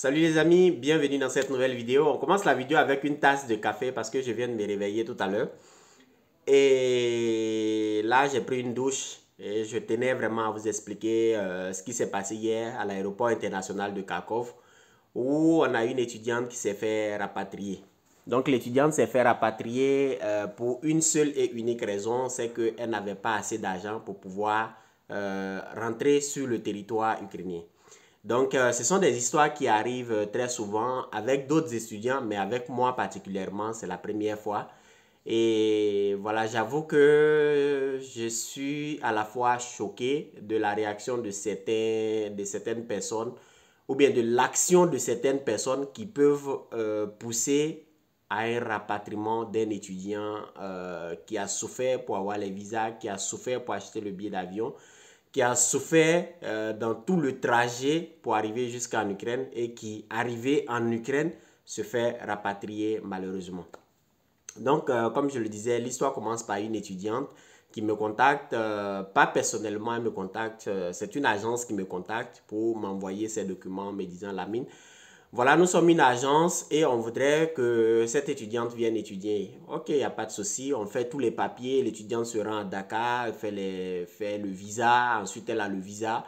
Salut les amis, bienvenue dans cette nouvelle vidéo. On commence la vidéo avec une tasse de café parce que je viens de me réveiller tout à l'heure. Et là, j'ai pris une douche et je tenais vraiment à vous expliquer ce qui s'est passé hier à l'aéroport international de Kharkov où on a une étudiante qui s'est fait rapatrier. Donc l'étudiante s'est fait rapatrier pour une seule et unique raison, c'est qu'elle n'avait pas assez d'argent pour pouvoir rentrer sur le territoire ukrainien. Donc, ce sont des histoires qui arrivent très souvent avec d'autres étudiants, mais avec moi particulièrement, c'est la première fois. Et voilà, j'avoue que je suis à la fois choqué de la réaction de certaines personnes ou bien de l'action de certaines personnes qui peuvent pousser à un rapatriement d'un étudiant qui a souffert pour avoir les visas, qui a souffert pour acheter le billet d'avion, qui a souffert dans tout le trajet pour arriver jusqu'en Ukraine et qui, arrivé en Ukraine, se fait rapatrier malheureusement. Donc, comme je le disais, l'histoire commence par une étudiante qui me contacte, pas personnellement, elle me contacte, c'est une agence qui me contacte pour m'envoyer ses documents me disant Lamine, voilà, nous sommes une agence et on voudrait que cette étudiante vienne étudier. Ok, il n'y a pas de souci, on fait tous les papiers, l'étudiante se rend à Dakar, elle fait le visa, ensuite elle a le visa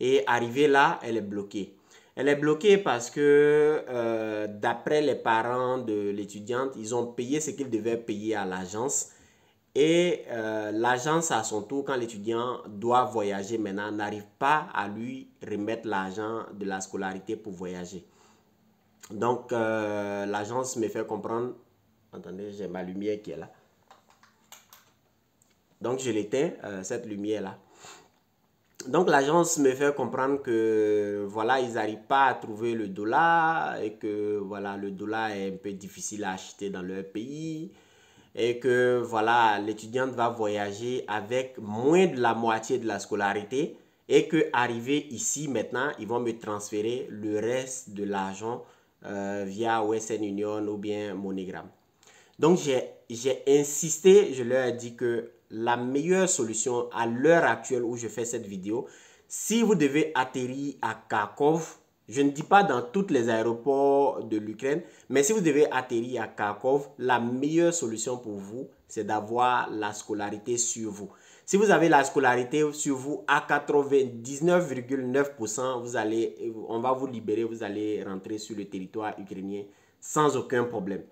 et arrivée là, elle est bloquée. Elle est bloquée parce que d'après les parents de l'étudiante, ils ont payé ce qu'ils devaient payer à l'agence. Et l'agence, à son tour, quand l'étudiant doit voyager maintenant, n'arrive pas à lui remettre l'argent de la scolarité pour voyager. Donc, l'agence me fait comprendre... Attendez, j'ai ma lumière qui est là. Donc, je l'éteins, cette lumière-là. Donc, l'agence me fait comprendre que, voilà, ils n'arrivent pas à trouver le dollar et que, voilà, le dollar est un peu difficile à acheter dans leur pays et que, voilà, l'étudiante va voyager avec moins de la moitié de la scolarité et que, arrivé ici, maintenant, ils vont me transférer le reste de l'argent via Western Union ou bien MoneyGram. Donc, j'ai insisté, je leur ai dit que la meilleure solution à l'heure actuelle où je fais cette vidéo, si vous devez atterrir à Kharkov, je ne dis pas dans tous les aéroports de l'Ukraine, mais si vous devez atterrir à Kharkov, la meilleure solution pour vous, c'est d'avoir la scolarité sur vous. Si vous avez la scolarité sur vous à 99,9%, on va vous libérer, vous allez rentrer sur le territoire ukrainien sans aucun problème.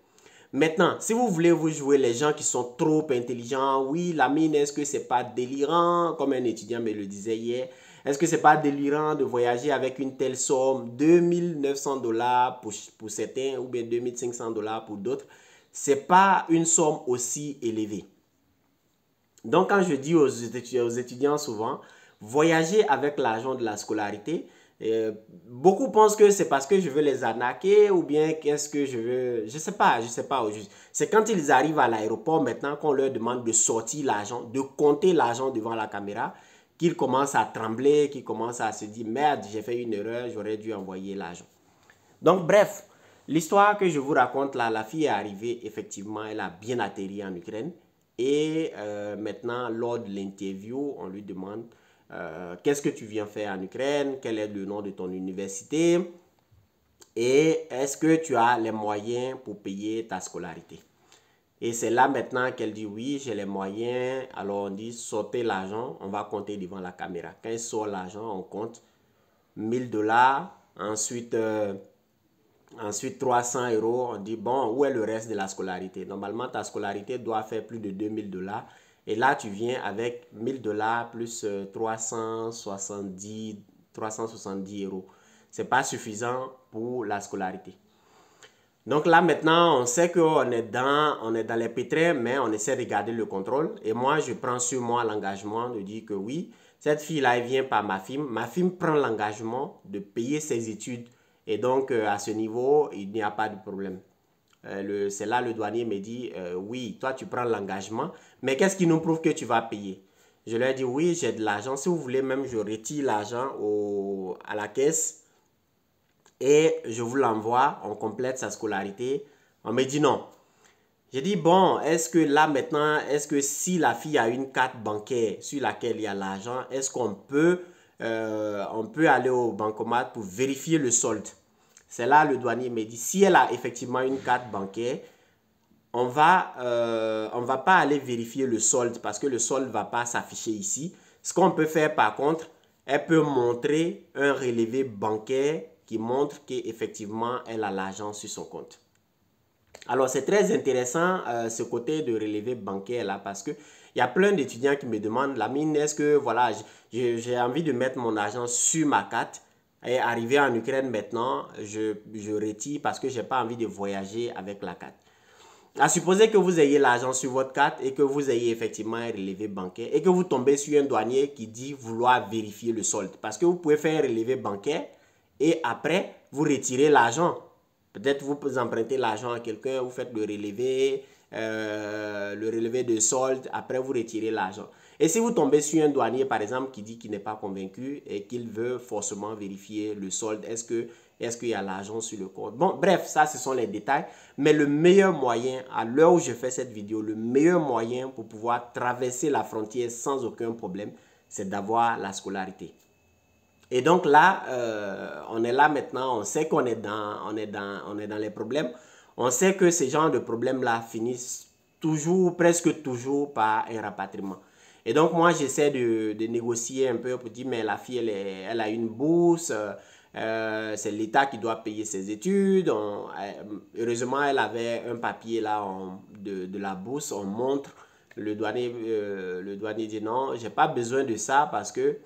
Maintenant, si vous voulez vous jouer les gens qui sont trop intelligents, oui, Lamine, est-ce que c'est pas délirant, comme un étudiant me le disait hier, est-ce que c'est pas délirant de voyager avec une telle somme, 2900 $ pour certains ou bien 2500 $ pour d'autres? C'est pas une somme aussi élevée. Donc, quand je dis aux étudiants souvent, voyager avec l'argent de la scolarité, beaucoup pensent que c'est parce que je veux les arnaquer ou bien qu'est-ce que je veux, je sais pas au juste. C'est quand ils arrivent à l'aéroport maintenant qu'on leur demande de sortir l'argent, de compter l'argent devant la caméra, qu'ils commencent à trembler, qu'ils commencent à se dire merde, j'ai fait une erreur, j'aurais dû envoyer l'argent. Donc bref, l'histoire que je vous raconte là, la fille est arrivée, effectivement, elle a bien atterri en Ukraine. Et maintenant, lors de l'interview, on lui demande qu'est-ce que tu viens faire en Ukraine, quel est le nom de ton université et est-ce que tu as les moyens pour payer ta scolarité. Et c'est là maintenant qu'elle dit oui, j'ai les moyens. Alors on dit sortez l'argent, on va compter devant la caméra. Quand il sort l'argent, on compte 1000 $. Ensuite, 300 €, on dit, bon, où est le reste de la scolarité? Normalement, ta scolarité doit faire plus de 2000 $. Et là, tu viens avec 1000 $ plus 370 €. Ce n'est pas suffisant pour la scolarité. Donc là, maintenant, on sait qu'on est dans les pétrins, mais on essaie de garder le contrôle. Et moi, je prends sur moi l'engagement de dire que oui, cette fille-là, elle vient par ma firme. Ma firme prend l'engagement de payer ses études. Et donc, à ce niveau, il n'y a pas de problème. C'est là le douanier me dit, oui, toi, tu prends l'engagement, mais qu'est-ce qui nous prouve que tu vas payer? Je lui ai dit, oui, j'ai de l'argent. Si vous voulez, même, je retire l'argent à la caisse et je vous l'envoie, on complète sa scolarité. On me dit non. J'ai dit, bon, est-ce que là maintenant, est-ce que si la fille a une carte bancaire sur laquelle il y a l'argent, est-ce qu'on peut aller au bancomat pour vérifier le solde? C'est là le douanier me dit, si elle a effectivement une carte bancaire, on va pas aller vérifier le solde parce que le solde ne va pas s'afficher ici. Ce qu'on peut faire par contre, elle peut montrer un relevé bancaire qui montre qu'effectivement, elle a l'argent sur son compte. Alors, c'est très intéressant ce côté de relevé bancaire là parce que il y a plein d'étudiants qui me demandent, Lamine, est-ce que voilà, j'ai envie de mettre mon argent sur ma carte et arrivé en Ukraine maintenant, je retire parce que je n'ai pas envie de voyager avec la carte. À supposer que vous ayez l'argent sur votre carte et que vous ayez effectivement un relevé bancaire et que vous tombez sur un douanier qui dit vouloir vérifier le solde. Parce que vous pouvez faire un relevé bancaire et après, vous retirez l'argent. Peut-être vous empruntez l'argent à quelqu'un, vous faites le relevé de solde, après vous retirez l'argent. Et si vous tombez sur un douanier, par exemple, qui dit qu'il n'est pas convaincu et qu'il veut forcément vérifier le solde, est-ce qu'il y a l'argent sur le compte? Bon, bref, ça, ce sont les détails. Mais le meilleur moyen, à l'heure où je fais cette vidéo, le meilleur moyen pour pouvoir traverser la frontière sans aucun problème, c'est d'avoir la scolarité. Et donc là, on est là maintenant, on sait qu'on est dans les problèmes. On sait que ces genres de problèmes-là finissent toujours, presque toujours par un rapatriement. Et donc moi, j'essaie de négocier un peu pour dire, mais la fille, elle a une bourse, c'est l'État qui doit payer ses études. Heureusement, elle avait un papier là de la bourse, on montre. Le douanier dit non, j'ai pas besoin de ça parce que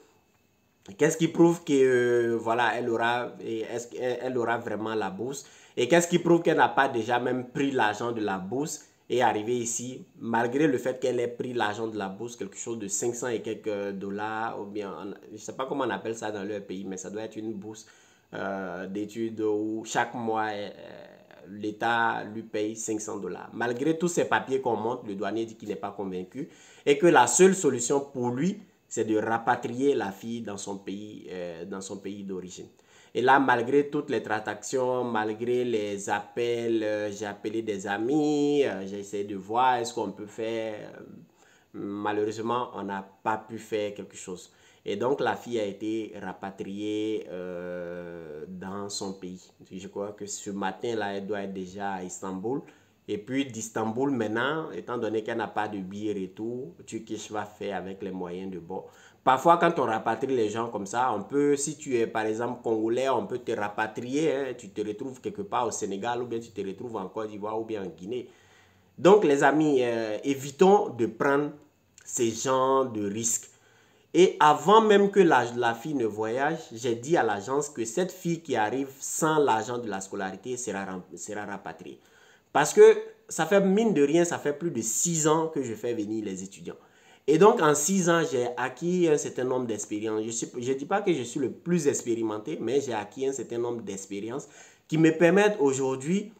qu'est-ce qui prouve que voilà, elle aura vraiment la bourse? Et qu'est-ce qui prouve qu'elle n'a pas déjà même pris l'argent de la bourse et est arrivée ici, malgré le fait qu'elle ait pris l'argent de la bourse, quelque chose de 500 et quelques dollars, ou bien, je ne sais pas comment on appelle ça dans leur pays, mais ça doit être une bourse d'études où chaque mois, l'État lui paye 500 dollars. Malgré tous ces papiers qu'on montre, le douanier dit qu'il n'est pas convaincu et que la seule solution pour lui, c'est de rapatrier la fille dans son pays d'origine. Et là, malgré toutes les transactions, malgré les appels, j'ai appelé des amis, j'ai essayé de voir est-ce qu'on peut faire. Malheureusement, on n'a pas pu faire quelque chose. Et donc, la fille a été rapatriée dans son pays. Je crois que ce matin-là, elle doit être déjà à Istanbul. Et puis d'Istanbul maintenant, étant donné qu'elle n'a pas de billet retour, Turkish va faire avec les moyens de bord. Parfois, quand on rapatrie les gens comme ça, on peut, si tu es par exemple congolais, on peut te rapatrier. Hein, tu te retrouves quelque part au Sénégal ou bien tu te retrouves en Côte d'Ivoire ou bien en Guinée. Donc les amis, évitons de prendre ces genres de risques. Et avant même que la fille ne voyage, j'ai dit à l'agence que cette fille qui arrive sans l'argent de la scolarité sera rapatriée. Parce que ça fait, mine de rien, ça fait plus de 6 ans que je fais venir les étudiants. Et donc, en 6 ans, j'ai acquis un certain nombre d'expériences. Je ne dis pas que je suis le plus expérimenté, mais j'ai acquis un certain nombre d'expériences qui me permettent aujourd'hui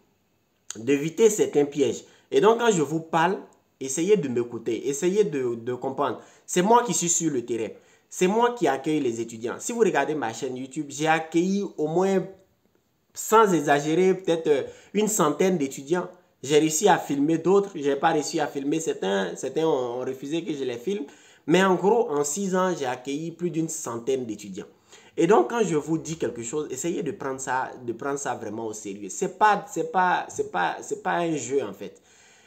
d'éviter certains pièges. Et donc, quand je vous parle, essayez de m'écouter, essayez de comprendre. C'est moi qui suis sur le terrain. C'est moi qui accueille les étudiants. Si vous regardez ma chaîne YouTube, j'ai accueilli au moins, sans exagérer, peut-être une centaine d'étudiants. J'ai réussi à filmer d'autres, je n'ai pas réussi à filmer certains ont refusé que je les filme. Mais en gros, en 6 ans, j'ai accueilli plus d'une centaine d'étudiants. Et donc, quand je vous dis quelque chose, essayez de prendre ça vraiment au sérieux. C'est pas un jeu en fait.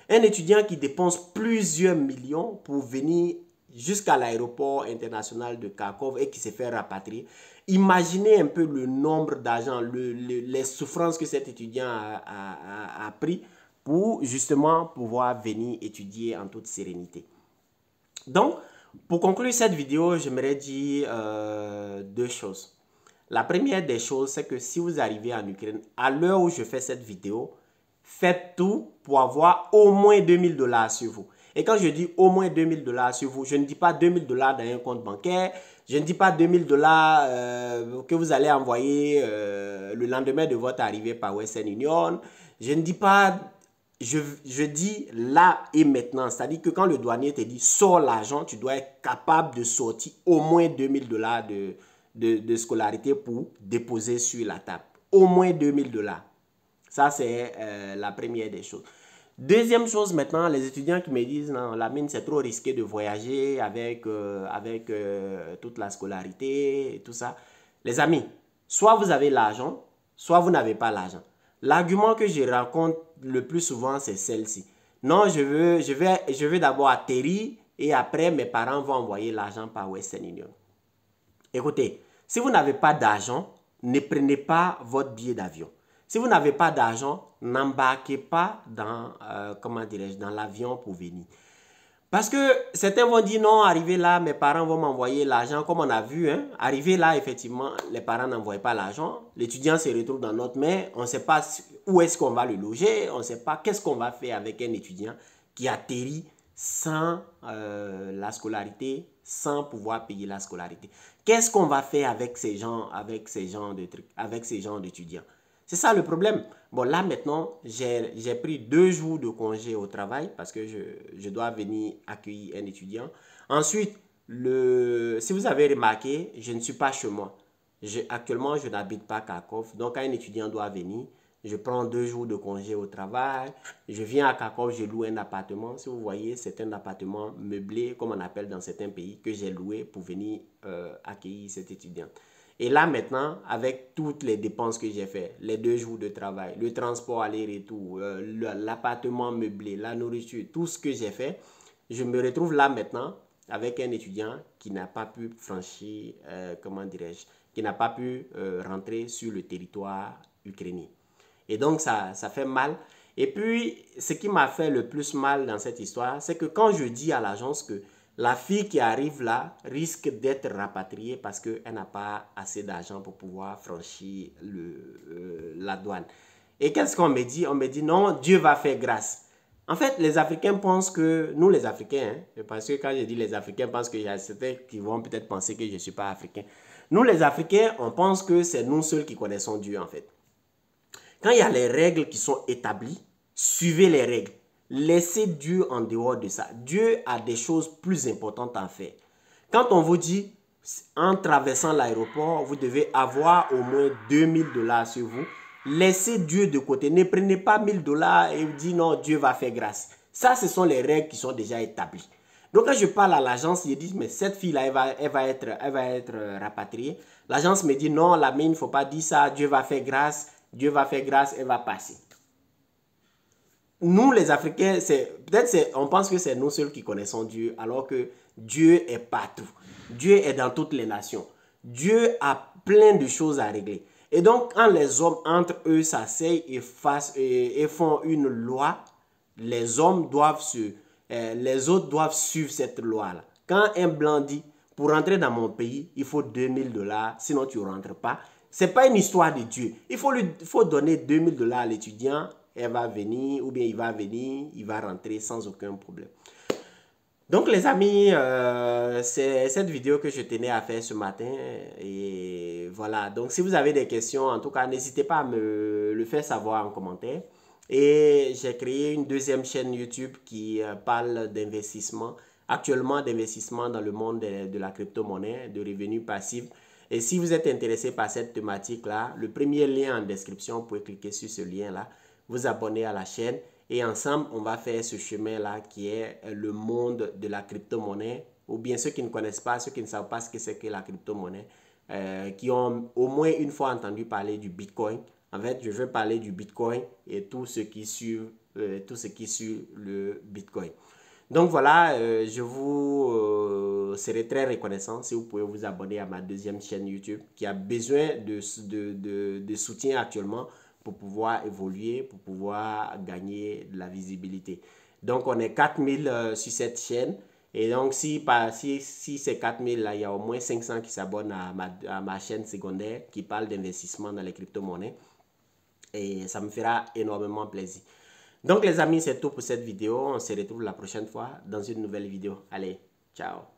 Un étudiant qui dépense plusieurs millions pour venir jusqu'à l'aéroport international de Kharkov et qui se fait rapatrier. Imaginez un peu le nombre d'argent, les souffrances que cet étudiant a pris pour justement pouvoir venir étudier en toute sérénité. Donc, pour conclure cette vidéo, j'aimerais dire 2 choses. La première des choses, c'est que si vous arrivez en Ukraine, à l'heure où je fais cette vidéo, faites tout pour avoir au moins 2000 $ sur vous. Et quand je dis au moins 2000 $ sur vous, je ne dis pas 2000 $ dans un compte bancaire, je ne dis pas 2000 $ que vous allez envoyer le lendemain de votre arrivée par Western Union. Je ne dis pas, je dis là et maintenant. C'est-à-dire que quand le douanier te dit sors l'argent, tu dois être capable de sortir au moins 2000 $ de scolarité pour déposer sur la table. Au moins 2000 $. Ça, c'est la première des choses. Deuxième chose maintenant, les étudiants qui me disent non, Lamine, c'est trop risqué de voyager avec toute la scolarité et tout ça. Les amis, soit vous avez l'argent, soit vous n'avez pas l'argent. L'argument que je rencontre le plus souvent, c'est celle-ci. Non, je veux d'abord atterrir et après, mes parents vont envoyer l'argent par Western Union. Écoutez, si vous n'avez pas d'argent, ne prenez pas votre billet d'avion. Si vous n'avez pas d'argent, n'embarquez pas dans, dans l'avion pour venir. Parce que certains vont dire non, arrivé là, mes parents vont m'envoyer l'argent, comme on a vu. Hein. Arrivé là, effectivement, les parents n'envoient pas l'argent. L'étudiant se retrouve dans notre main. On ne sait pas où est-ce qu'on va le loger. On ne sait pas qu'est-ce qu'on va faire avec un étudiant qui atterrit sans la scolarité, sans pouvoir payer la scolarité. Qu'est-ce qu'on va faire avec ces gens d'étudiants? C'est ça le problème. Bon, là maintenant, j'ai pris 2 jours de congé au travail parce que je dois venir accueillir un étudiant. Ensuite, si vous avez remarqué, je ne suis pas chez moi. Actuellement, je n'habite pas à Kharkov. Donc, quand un étudiant doit venir, je prends 2 jours de congé au travail. Je viens à Kharkov, je loue un appartement. Si vous voyez, c'est un appartement meublé, comme on appelle dans certains pays, que j'ai loué pour venir accueillir cet étudiant. Et là maintenant, avec toutes les dépenses que j'ai fait, les 2 jours de travail, le transport aller-retour, l'appartement meublé, la nourriture, tout ce que j'ai fait, je me retrouve là maintenant avec un étudiant qui n'a pas pu franchir, qui n'a pas pu rentrer sur le territoire ukrainien. Et donc ça fait mal. Et puis, ce qui m'a fait le plus mal dans cette histoire, c'est que quand je dis à l'agence que la fille qui arrive là risque d'être rapatriée parce qu'elle n'a pas assez d'argent pour pouvoir franchir la douane. Et qu'est-ce qu'on me dit? On me dit non, Dieu va faire grâce. En fait, les Africains pensent que, nous les Africains, parce que quand je dis les Africains, pensent qu'il y a certains qui vont peut-être penser que je ne suis pas africain. Nous les Africains, on pense que c'est nous seuls qui connaissons Dieu en fait. Quand il y a les règles qui sont établies, suivez les règles. Laissez Dieu en dehors de ça. Dieu a des choses plus importantes à faire. Quand on vous dit, en traversant l'aéroport, vous devez avoir au moins 2000 $ sur vous, laissez Dieu de côté. Ne prenez pas 1000 $ et vous dites non, Dieu va faire grâce. Ça, ce sont les règles qui sont déjà établies. Donc, quand je parle à l'agence, je dis, mais cette fille-là, elle va être rapatriée. L'agence me dit, non, la mine, il ne faut pas dire ça. Dieu va faire grâce. Dieu va faire grâce, elle va passer. Nous, les Africains, on pense que c'est nous seuls qui connaissons Dieu, alors que Dieu est partout. Dieu est dans toutes les nations. Dieu a plein de choses à régler. Et donc, quand les hommes, entre eux, s'asseyent et font une loi, les hommes doivent les autres doivent suivre cette loi-là. Quand un blanc dit, pour rentrer dans mon pays, il faut 2000 $, sinon tu ne rentres pas. Ce n'est pas une histoire de Dieu. Il faut donner 2000 $ à l'étudiant, elle va venir, ou bien il va venir, il va rentrer sans aucun problème. Donc les amis, c'est cette vidéo que je tenais à faire ce matin. Et voilà, donc si vous avez des questions, en tout cas, n'hésitez pas à me le faire savoir en commentaire. Et j'ai créé une deuxième chaîne YouTube qui parle d'investissement, actuellement d'investissement dans le monde de la crypto-monnaie, de revenus passifs. Et si vous êtes intéressé par cette thématique-là, le premier lien en description, vous pouvez cliquer sur ce lien-là, vous abonner à la chaîne et ensemble, on va faire ce chemin-là qui est le monde de la crypto-monnaie, ou bien ceux qui ne connaissent pas, ceux qui ne savent pas ce que c'est que la crypto-monnaie, qui ont au moins une fois entendu parler du Bitcoin. En fait, je veux parler du Bitcoin et tout ce qui suit le Bitcoin. Donc voilà, je vous serai très reconnaissant si vous pouvez vous abonner à ma deuxième chaîne YouTube qui a besoin de soutien actuellement pour pouvoir évoluer, pour pouvoir gagner de la visibilité. Donc on est 4000 sur cette chaîne. Et donc si c'est 4000 là, il y a au moins 500 qui s'abonnent à ma chaîne secondaire qui parle d'investissement dans les crypto-monnaies. Et ça me fera énormément plaisir. Donc les amis, c'est tout pour cette vidéo. On se retrouve la prochaine fois dans une nouvelle vidéo. Allez, ciao.